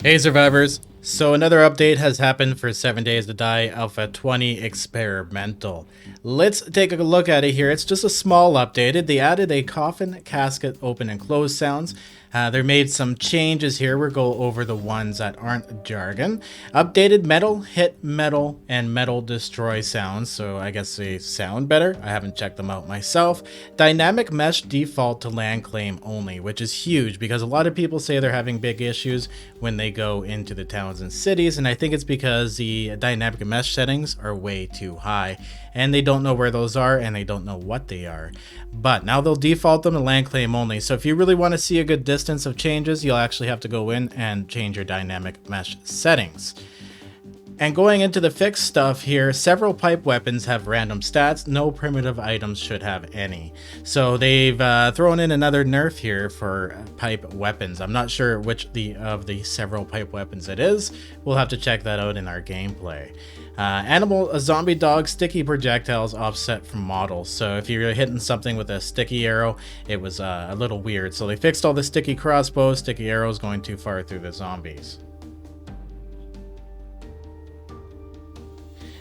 Hey survivors! So another update has happened for 7 Days to Die Alpha 20 Experimental. Let's take a look at it here. It's just a small update. They added a coffin casket open and close sounds. They made some changes here. We'll go over the ones that aren't jargon. Updated metal, hit metal, and metal destroy sounds. So I guess they sound better. I haven't checked them out myself. Dynamic mesh default to land claim only, which is huge because a lot of people say they're having big issues when they go into the towns and cities. And I think it's because the dynamic mesh settings are way too high and they don't know where those are and they don't know what they are. But now they'll default them to land claim only. So if you really want to see a good distance of changes, you'll actually have to go in and change your dynamic mesh settings. And going into the fixed stuff here, several pipe weapons have random stats. No primitive items should have any. So they've thrown in another nerf here for pipe weapons. I'm not sure which of the several pipe weapons it is. We'll have to check that out in our gameplay. A zombie dog sticky projectiles offset from models. So if you're hitting something with a sticky arrow, it was a little weird. So they fixed all the sticky crossbows, sticky arrows going too far through the zombies.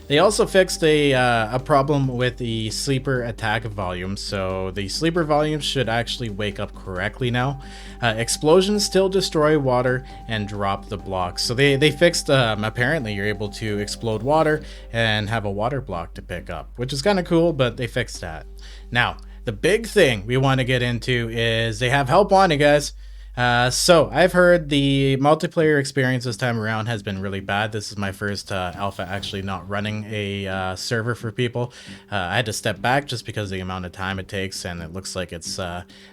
They also fixed a problem with the sleeper attack volume, so the sleeper volume should actually wake up correctly now. Explosions still destroy water and drop the blocks. So they fixed, apparently you're able to explode water and have a water block to pick up, which is kind of cool, but they fixed that. Now, the big thing we want to get into is they have help on it, guys. So I've heard the multiplayer experience this time around has been really bad. This is my first alpha actually not running a server for people. I had to step back just because of the amount of time it takes, and it looks like it's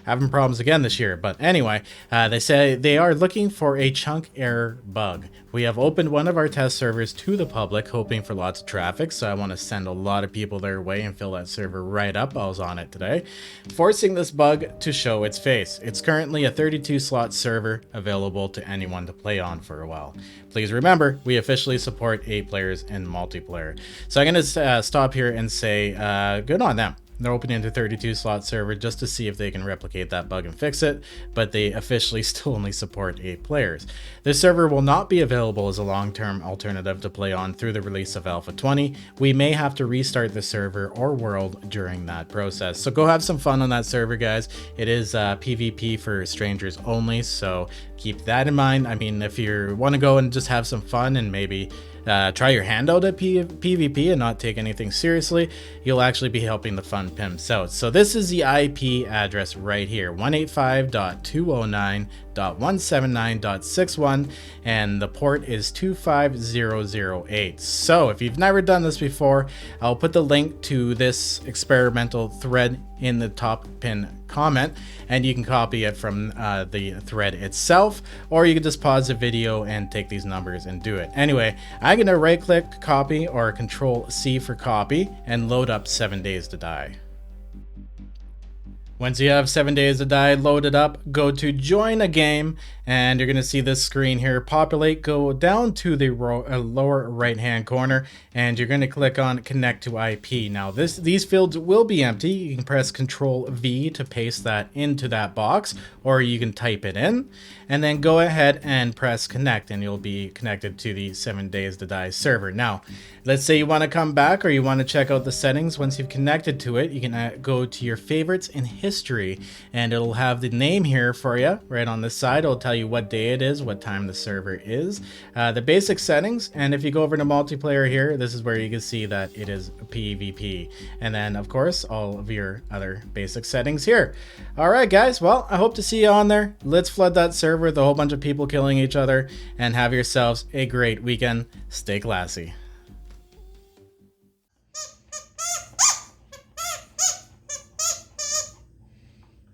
having problems again this year. But anyway, they say they are looking for a chunk error bug. We have opened one of our test servers to the public, hoping for lots of traffic, so I want to send a lot of people their way and fill that server right up. I was on it today, forcing this bug to show its face. It's currently a 32 slot server available to anyone to play on for a while. Please remember, we officially support 8 players in multiplayer. So I'm going to stop here and say good on them. They're opening a 32 slot server just to see if they can replicate that bug and fix it, but they officially still only support 8 players. This server will not be available as a long-term alternative to play on through the release of Alpha 20. We may have to restart the server or world during that process. So go have some fun on that server, guys. It is PvP for strangers only, so keep that in mind. I mean, if you want to go and just have some fun and maybe try your hand out at PvP and not take anything seriously, you'll actually be helping the fun pimps out. So this is the IP address right here, 185.209.179.61, and the port is 25008. So if you've never done this before, I'll put the link to this experimental thread in the top pin comment, and you can copy it from the thread itself, or you can just pause the video and take these numbers and do it. Anyway, I'm gonna right click copy or Control C for copy and load up 7 Days to Die. Once you have 7 Days to Die loaded up, go to join a game, and you're going to see this screen here populate. Go down to the lower right hand corner, and you're going to click on connect to IP. Now these fields will be empty. You can press Control V to paste that into that box, or you can type it in, and then go ahead and press connect, and you'll be connected to the 7 Days to Die server. Now, let's say you want to come back or you want to check out the settings. Once you've connected to it, you can go to your favorites in history, and it'll have the name here for you right on the side. It'll tell you what day it is, what time the server is, the basic settings, and if you go over to multiplayer here, this is where you can see that it is PvP, and then of course all of your other basic settings here. All right, guys, well, I hope to see you on there. Let's flood that server with a whole bunch of people killing each other, and have yourselves a great weekend. Stay classy.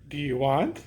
Do you want?